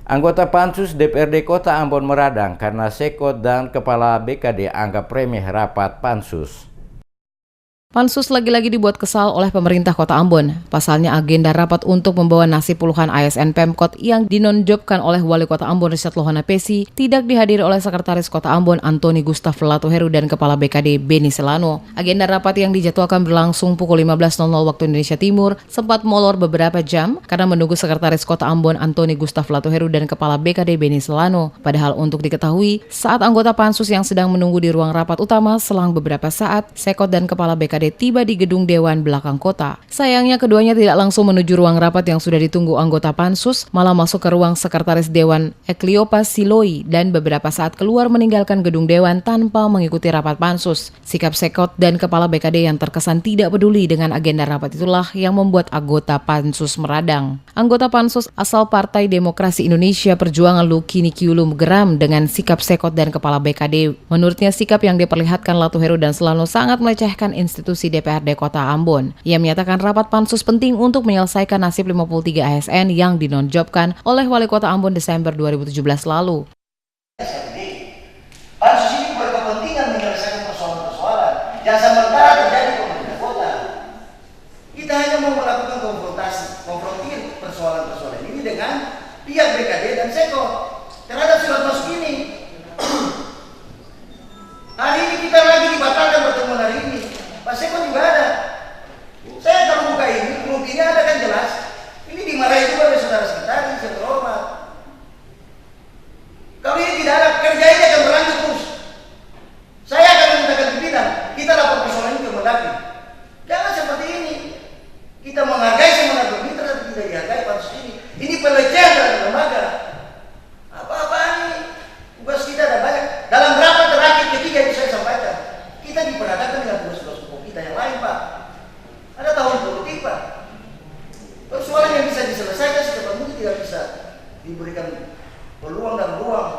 Anggota Pansus DPRD Kota Ambon meradang karena Sekot dan Kepala BKD anggap remeh rapat Pansus. Pansus lagi-lagi dibuat kesal oleh pemerintah Kota Ambon. Pasalnya agenda rapat untuk membawa nasib puluhan ASN Pemkot yang dinonjobkan oleh Wali Kota Ambon Richard Lohana Pesi tidak dihadiri oleh Sekretaris Kota Ambon Antoni Gustaf Latoheru dan Kepala BKD Beni Selano. Agenda rapat yang dijadwalkan berlangsung pukul 15.00 waktu Indonesia Timur sempat molor beberapa jam karena menunggu Sekretaris Kota Ambon Antoni Gustaf Latoheru dan Kepala BKD Beni Selano. Padahal untuk diketahui, saat anggota Pansus yang sedang menunggu di ruang rapat utama selang beberapa saat, Sekot dan Kepala BKD tiba di gedung Dewan belakang kota. Sayangnya keduanya tidak langsung menuju ruang rapat yang sudah ditunggu anggota Pansus, malah masuk ke ruang Sekretaris Dewan Ekliopas Siloi dan beberapa saat keluar meninggalkan gedung Dewan tanpa mengikuti rapat Pansus. Sikap Sekot dan Kepala BKD yang terkesan tidak peduli dengan agenda rapat itulah yang membuat anggota Pansus meradang. Anggota Pansus asal Partai Demokrasi Indonesia Perjuangan Luki Nikiulu geram dengan sikap Sekot dan Kepala BKD. Menurutnya sikap yang diperlihatkan Latoheru dan Selano sangat melecehkan institusi DPRD Kota Ambon. Ia menyatakan rapat Pansus penting untuk menyelesaikan nasib 53 ASN yang dinonjobkan oleh Wali Kota Ambon Desember 2017 lalu. Pansus ini berkepentingan menyelesaikan persoalan-persoalan yang sementara terjadi di pemerintah kota. Kita hanya mau melakukan konfrontir persoalan-persoalan ini dengan pihak BKD dan Sekot terhadap surat masuk ini. Hari ini kita lagi dibatalkan pertemuan hari ini. Pak Sekot juga ada. Saya kalau buka ini, buktinya ada kan jelas. Ini dimarahi juga oleh saudara sekretaris yang terhormat. Kalau ini tidak ada, kerja ini akan berlanjut terus. Saya akan memintakan pimpinan, kita lapor persoalan ini ke Mendagri. Jangan seperti ini. Kita menghargai semangat bermitra, tapi tidak dihargai pansus ini. Ini pelecehan terhadap lembaga. Apa-apaan ini? Tugas kita ada banyak. Dalam rapat terakhir ketiga itu saya sampaikan, kita diperhadapkan dengan tugas-tugas pokok kita yang lain, Pak. Ada tahun politik, Pak. Persoalan yang bisa diselesaikan secepat mungkin tidak bisa diberikan peluang dan ruang.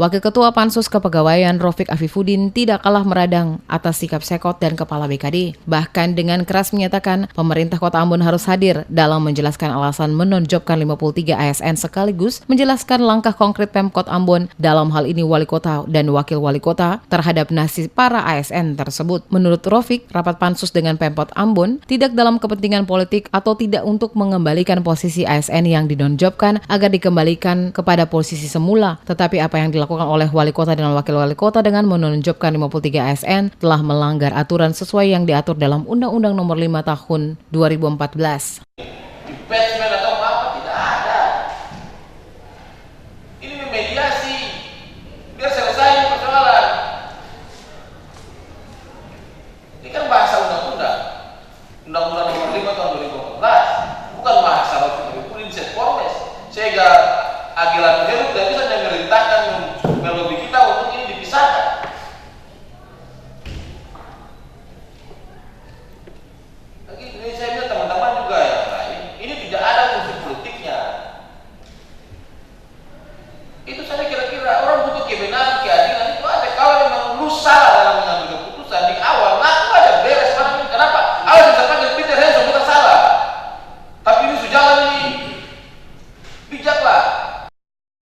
Wakil Ketua Pansus Kepegawaian Rofik Afifuddin tidak kalah meradang atas sikap Sekot dan Kepala BKD. Bahkan dengan keras menyatakan pemerintah Kota Ambon harus hadir dalam menjelaskan alasan menonjobkan 53 ASN sekaligus menjelaskan langkah konkret Pemkot Ambon dalam hal ini Wali Kota dan Wakil Wali Kota terhadap nasib para ASN tersebut. Menurut Rofik, rapat Pansus dengan Pemkot Ambon tidak dalam kepentingan politik atau tidak untuk mengembalikan posisi ASN yang dinonjobkan agar dikembalikan kepada posisi semula, tetapi apa yang dilakukan oleh Wali Kota dan Wakil Wali Kota dengan menonjobkan 53 ASN telah melanggar aturan sesuai yang diatur dalam Undang-Undang Nomor 5 Tahun 2014. Impeachment atau apa tidak ada. Ini mediasi biar selesai persoalan. Ini kan bahasa undang-undang. Undang-Undang Nomor 5 Tahun 2014, bukan bahasa prinsip formes. Sehingga Agilan Heru tidak bisa memerintahkan melobi kita untuk ini dipisahkan. Lagi ini saya bilang teman-teman juga yang lain, ini tidak ada unsur politiknya. Itu saya kira-kira orang butuh kebenaran, keadilan itu ada. Kalau memang lu salah dalam mengambil keputusan di awal, ngaku aja beres. Kenapa? Awal bisa panggil Peter Henson kita salah. Tapi ini sudah jalan ini. Bijaklah.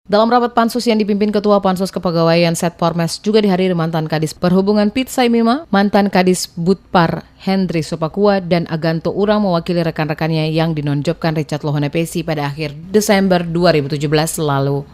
Dalam rapat Pansus yang dipimpin Ketua Pansus Kepegawaian Setpormes juga dihadiri mantan Kadis Perhubungan Pit Saimima, mantan Kadis Budpar Hendri Sopakua, dan Aganto Urang mewakili rekan-rekannya yang dinonjobkan Richard Lohana Pesi pada akhir Desember 2017 lalu.